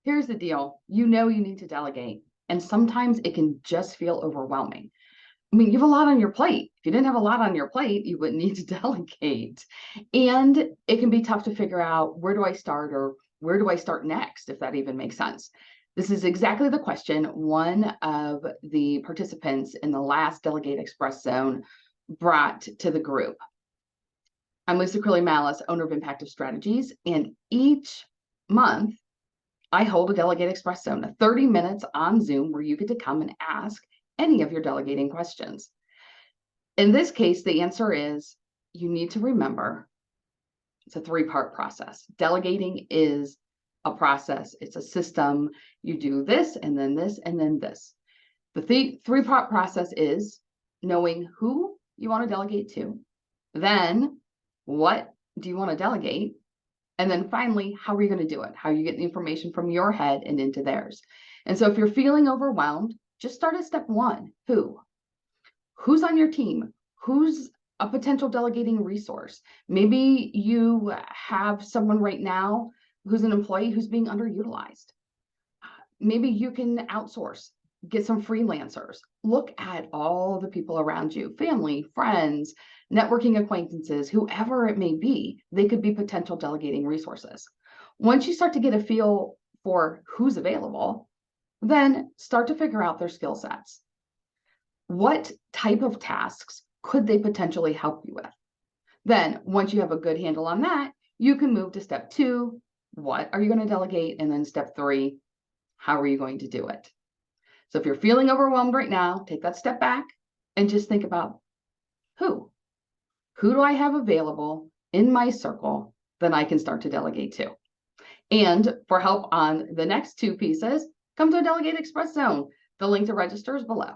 Here's the deal. You know you need to delegate, and sometimes it can just feel overwhelming. I mean, you have a lot on your plate. If you didn't have a lot on your plate, you wouldn't need to delegate. And it can be tough to figure out, where do I start, or where do I start next, if that even makes sense. This is exactly the question one of the participants in the last Delegate Express Zone brought to the group. I'm Lisa Curley-Malice, owner of Impactive Strategies, and each month I hold a Delegate Express Zone, 30 minutes on Zoom where you get to come and ask any of your delegating questions. In this case, the answer is you need to remember it's a 3-part process. Delegating is a process. It's a system. You do this, and then this, and then this. The 3-part process is knowing who you want to delegate to, then what do you want to delegate, and then finally, how are you going to do it? How are you getting the information from your head and into theirs? And so if you're feeling overwhelmed, just start at step 1. Who's on your team? Who's a potential delegating resource? Maybe you have someone right now who's an employee who's being underutilized. Maybe you can outsource, get some freelancers. Look at all the people around you, family, friends, networking acquaintances, whoever it may be. They could be potential delegating resources. Once you start to get a feel for who's available, then start to figure out their skill sets. What type of tasks could they potentially help you with? Then once you have a good handle on that, you can move to step 2. What are you going to delegate? And then step 3, how are you going to do it? So if you're feeling overwhelmed right now, take that step back and just think about who do I have available in my circle that I can start to delegate to? And for help on the next 2 pieces, come to a Delegate Express Zone. The link to register is below.